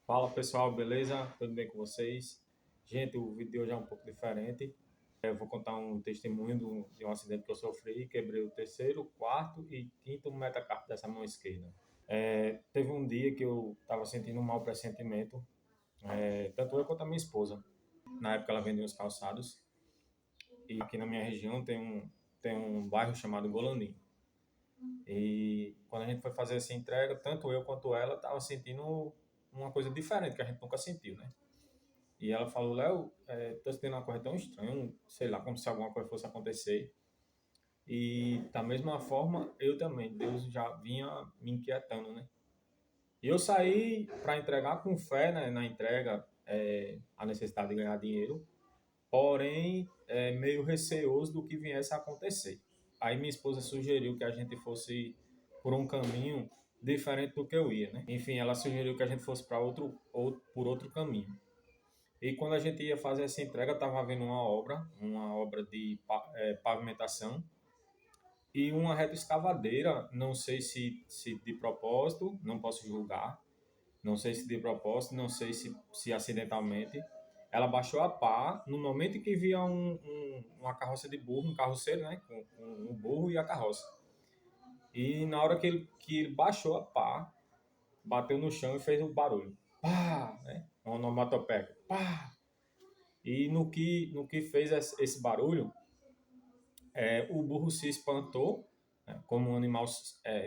Fala pessoal, beleza? Tudo bem com vocês? Gente, o vídeo de hoje é um pouco diferente. Eu vou contar um testemunho de um acidente que eu sofri. Quebrei o terceiro, quarto e quinto metacarpo dessa mão esquerda. Teve um dia que eu estava sentindo um mau pressentimento, tanto eu quanto a minha esposa. Na época ela vendia os calçados e aqui na minha região tem um bairro chamado Golandim. E quando a gente foi fazer essa entrega, tanto eu quanto ela estava sentindo uma coisa diferente que a gente nunca sentiu, né? E ela falou, Léo, tô sentindo uma coisa tão estranha, sei lá, como se alguma coisa fosse acontecer. E da mesma forma, eu também, Deus já vinha me inquietando, né? E eu saí para entregar com fé, né, na entrega, a necessidade de ganhar dinheiro, porém, meio receoso do que viesse a acontecer. Aí minha esposa sugeriu que a gente fosse por um caminho diferente do que eu ia, né? Enfim, ela sugeriu que a gente fosse para por outro caminho. E quando a gente ia fazer essa entrega, estava havendo uma obra de pavimentação e uma reta escavadeira, não sei se de propósito, não posso julgar, não sei se de propósito, não sei se acidentalmente, ela baixou a pá no momento em que via uma carroça de burro, um carroceiro, né, com o burro e a carroça. E na hora que ele baixou a pá, bateu no chão e fez um barulho. Pá, né? Uma onomatopeia. Pá! E no que fez esse barulho, o burro se espantou, né, como um animal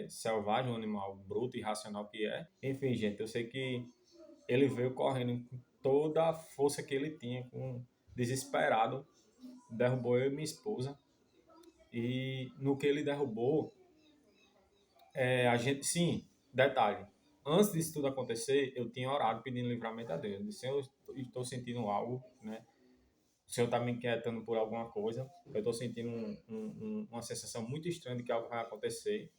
selvagem, um animal bruto e irracional que é. Enfim, gente, eu sei que ele veio correndo com toda a força que ele tinha, desesperado, derrubou eu e minha esposa. E no que ele derrubou, a gente, sim, detalhe, antes disso tudo acontecer, eu tinha orado pedindo livramento a Deus. Eu disse, eu estou sentindo algo, né? O Senhor está me inquietando por alguma coisa, eu estou sentindo uma sensação muito estranha de que algo vai acontecer,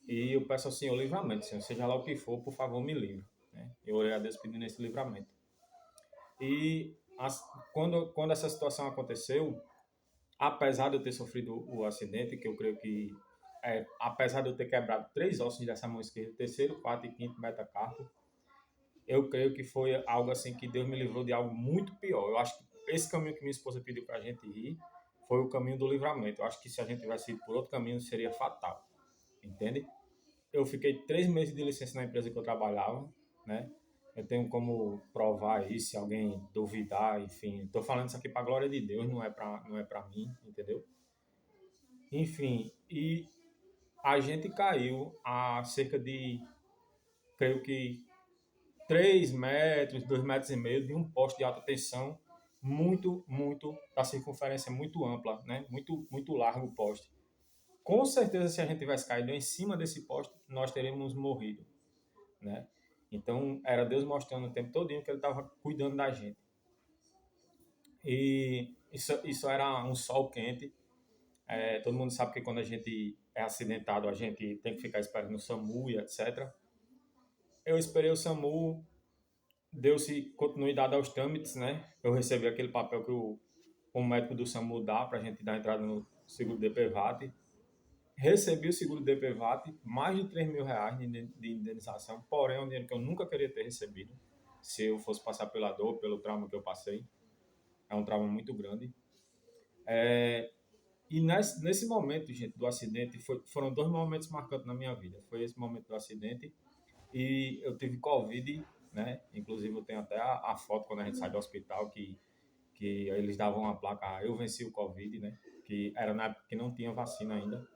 e eu peço ao Senhor livramento, Senhor, seja lá o que for, por favor, me livre. Né? Eu orei a Deus pedindo esse livramento. E quando essa situação aconteceu, apesar de eu ter sofrido o acidente, que eu creio que, apesar de eu ter quebrado três ossos dessa mão esquerda, terceiro, quarto e quinto metacarpo, eu creio que foi algo assim que Deus me livrou de algo muito pior. Eu acho que esse caminho que minha esposa pediu para a gente ir foi o caminho do livramento. Eu acho que se a gente tivesse ido por outro caminho seria fatal, entende? Eu fiquei 3 meses de licença na empresa que eu trabalhava, né? Eu tenho como provar isso, se alguém duvidar, enfim. Estou falando isso aqui para a glória de Deus, não é para mim, entendeu? Enfim, e a gente caiu a cerca de, creio que 3 metros, 2,5 metros de um poste de alta tensão da circunferência muito ampla, né? Muito largo o poste. Com certeza, se a gente tivesse caído em cima desse poste, nós teríamos morrido, né? Então, era Deus mostrando o tempo todo que Ele estava cuidando da gente. E isso era um sol quente. Todo mundo sabe que quando a gente é acidentado, a gente tem que ficar esperando o SAMU e etc. Eu esperei o SAMU, deu-se continuidade aos trâmites, né? Eu recebi aquele papel que o médico do SAMU dá para a gente dar entrada no seguro DPVAT. Recebi o seguro DPVAT, mais de R$ 3.000 de indenização, porém é um dinheiro que eu nunca queria ter recebido, se eu fosse passar pela dor, pelo trauma que eu passei. É um trauma muito grande. E nesse momento, gente, do acidente, foram dois momentos marcantes na minha vida. Foi esse momento do acidente e eu tive Covid, né? Inclusive eu tenho até a foto quando a gente sai do hospital que eles davam uma placa, eu venci o Covid, né? Que era na época que não tinha vacina ainda.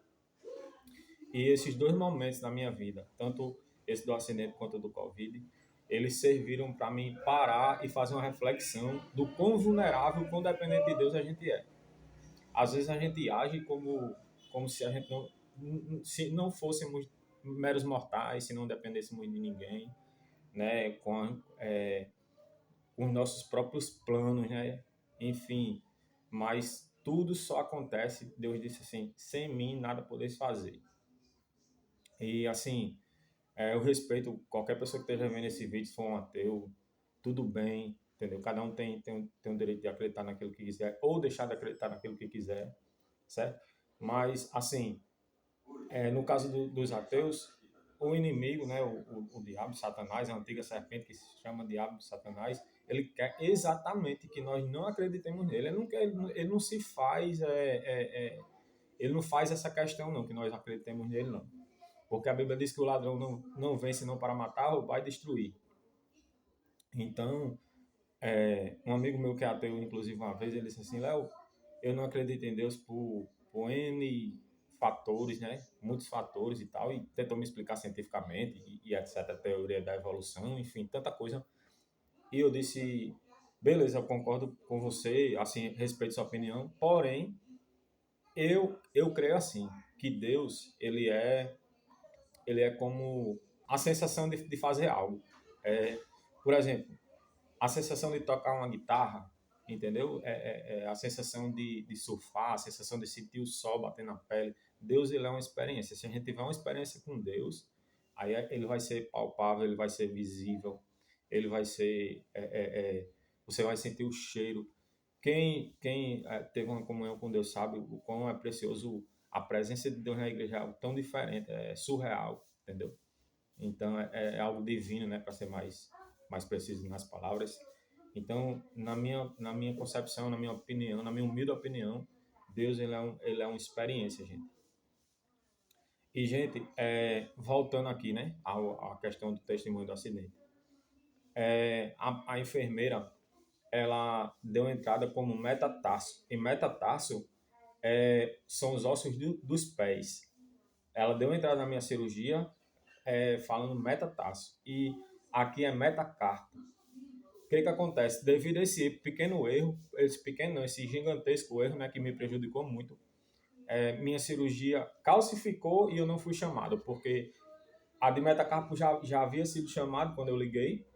E esses dois momentos na minha vida, tanto esse do acidente quanto do Covid, eles serviram para mim parar e fazer uma reflexão do quão vulnerável, quão dependente de Deus a gente é. Às vezes a gente age como se a gente se não fôssemos meros mortais, se não dependêssemos de ninguém, né? Com os nossos próprios planos, né? Enfim, mas tudo só acontece, Deus disse assim, sem mim nada podeis fazer. E assim, eu respeito qualquer pessoa que esteja vendo esse vídeo, se for um ateu, tudo bem, entendeu? Cada um tem o direito de acreditar naquilo que quiser, ou deixar de acreditar naquilo que quiser, certo? Mas, assim, no caso dos ateus, o inimigo, né, o diabo, Satanás, a antiga serpente que se chama diabo, Satanás, ele quer exatamente que nós não acreditemos nele. Ele não quer, ele não se faz, ele não faz essa questão não, que nós acreditemos nele não. Porque a Bíblia diz que o ladrão não vem senão para matar, roubar e destruir. Então, um amigo meu que é ateu, inclusive uma vez, ele disse assim, Léo, eu não acredito em Deus por N fatores, né? Muitos fatores e tal, e tentou me explicar cientificamente e etc, a teoria da evolução, enfim, tanta coisa. E eu disse, beleza, eu concordo com você, assim, respeito sua opinião, porém, eu creio assim, que Deus, ele é como a sensação de fazer algo. Por exemplo, a sensação de tocar uma guitarra, entendeu? A sensação de surfar, a sensação de sentir o sol bater na pele. Deus, ele é uma experiência. Se a gente tiver uma experiência com Deus, aí ele vai ser palpável, ele vai ser visível, ele vai ser... você vai sentir o cheiro. Quem teve uma comunhão com Deus sabe o quão é precioso a presença de Deus na igreja, é algo tão diferente, é surreal, entendeu? Então, é algo divino, né, para ser mais preciso nas palavras. Então, na minha concepção, na minha opinião, na minha humilde opinião, Deus ele é uma experiência, gente. E, gente, voltando aqui, né, à questão do testemunho do acidente. A enfermeira, ela deu entrada como metatarso. E metatarso são os ossos dos pés. Ela deu entrada na minha cirurgia falando metatarso. E aqui é metacarpo. O que acontece? Devido a esse pequeno erro, esse gigantesco erro, né, que me prejudicou muito, minha cirurgia calcificou e eu não fui chamado, porque a de metacarpo já havia sido chamado quando eu liguei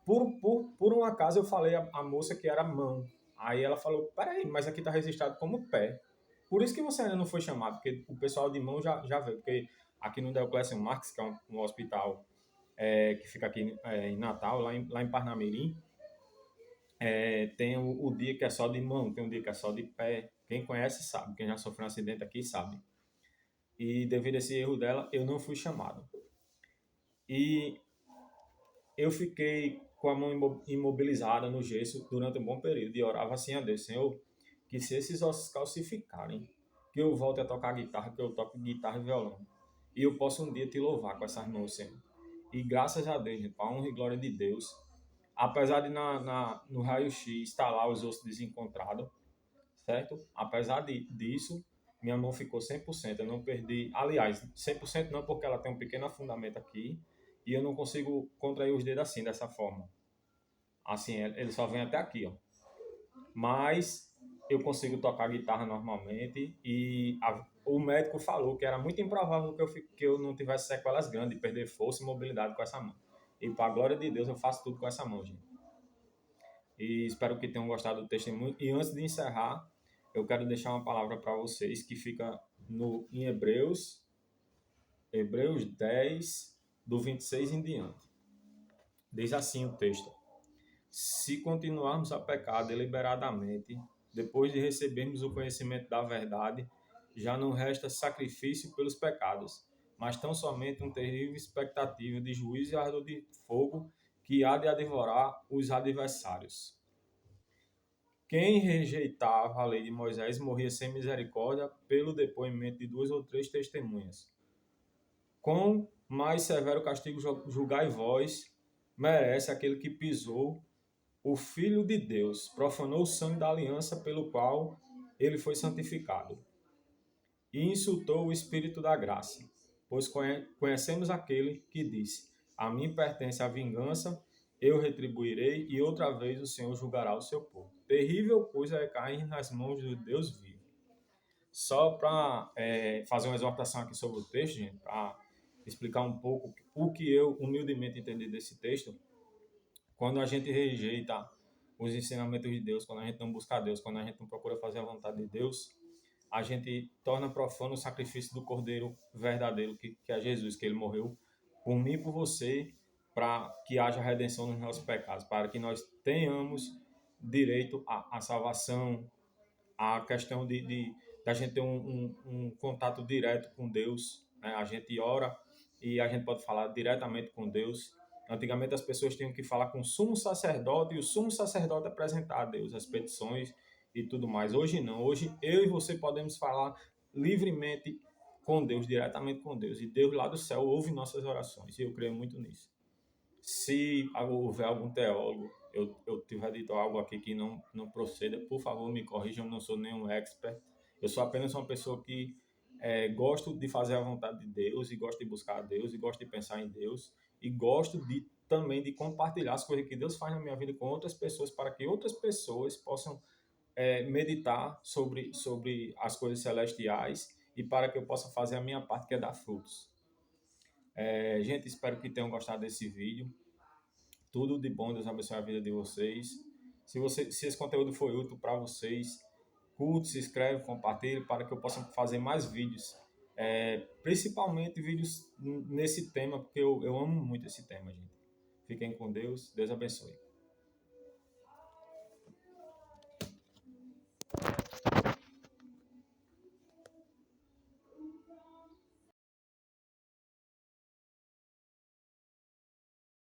por um acaso eu falei a moça que era mão. Aí ela falou, peraí, mas aqui está registrado como pé. Por isso que você ainda não foi chamado, porque o pessoal de mão já veio, porque aqui no Deoclésio Marques, que é um hospital que fica aqui em Natal, lá em Parnamirim, tem o dia que é só de mão, tem um dia que é só de pé. Quem conhece sabe, quem já sofreu um acidente aqui sabe. E devido a esse erro dela, eu não fui chamado. E eu fiquei com a mão imobilizada no gesso durante um bom período e orava assim a Deus, Senhor, que se esses ossos calcificarem, que eu volte a tocar guitarra, que eu toque guitarra e violão. E eu possa um dia te louvar com essas mãos, Senhor. E graças a Deus, para a honra e glória de Deus, apesar de no raio-x estar lá os ossos desencontrados, certo? Apesar disso, minha mão ficou 100%, eu não perdi, aliás, 100% não, porque ela tem um pequeno afundamento aqui, e eu não consigo contrair os dedos assim, dessa forma. Assim, ele só vem até aqui, ó. Mas eu consigo tocar guitarra normalmente e o médico falou que era muito improvável que eu não tivesse sequelas grandes, perder força e mobilidade com essa mão. E para a glória de Deus, eu faço tudo com essa mão, gente. E espero que tenham gostado do testemunho. E antes de encerrar, eu quero deixar uma palavra para vocês que fica em Hebreus 10, do 26 em diante. Diz assim o texto: se continuarmos a pecar deliberadamente, depois de recebermos o conhecimento da verdade, já não resta sacrifício pelos pecados, mas tão somente um terrível expectativa de juízo e ardor de fogo que há de devorar os adversários. Quem rejeitava a lei de Moisés morria sem misericórdia pelo depoimento de 2 ou 3 testemunhas. Com mais severo castigo julgai vós, merece aquele que pisou o Filho de Deus, profanou o sangue da aliança pelo qual ele foi santificado, e insultou o Espírito da graça, pois conhecemos aquele que disse, a mim pertence a vingança, eu retribuirei, e outra vez o Senhor julgará o seu povo. Terrível coisa é cair nas mãos do Deus vivo. Só para fazer uma exortação aqui sobre o texto, gente, para explicar um pouco o que eu humildemente entendi desse texto. Quando a gente rejeita os ensinamentos de Deus, quando a gente não busca Deus, quando a gente não procura fazer a vontade de Deus, a gente torna profano o sacrifício do Cordeiro verdadeiro, que é Jesus, que ele morreu por mim e por você, para que haja redenção nos nossos pecados, para que nós tenhamos direito à salvação, à questão da gente ter um contato direto com Deus, né? A gente ora e a gente pode falar diretamente com Deus. Antigamente as pessoas tinham que falar com o sumo sacerdote e o sumo sacerdote apresentar a Deus as petições e tudo mais. Hoje não. Hoje eu e você podemos falar livremente com Deus, diretamente com Deus. E Deus lá do céu ouve nossas orações. E eu creio muito nisso. Se houver algum teólogo, eu tiver dito algo aqui que não proceda, por favor, me corrijam, eu não sou nenhum expert. Eu sou apenas uma pessoa que gosto de fazer a vontade de Deus e gosto de buscar a Deus e gosto de pensar em Deus e gosto também de compartilhar as coisas que Deus faz na minha vida com outras pessoas para que outras pessoas possam meditar sobre as coisas celestiais e para que eu possa fazer a minha parte, que é dar frutos. Gente, espero que tenham gostado desse vídeo. Tudo de bom, Deus abençoe a vida de vocês. Se esse conteúdo foi útil para vocês, curte, se inscreve, compartilhe para que eu possa fazer mais vídeos. Principalmente vídeos nesse tema, porque eu amo muito esse tema, gente. Fiquem com Deus. Deus abençoe.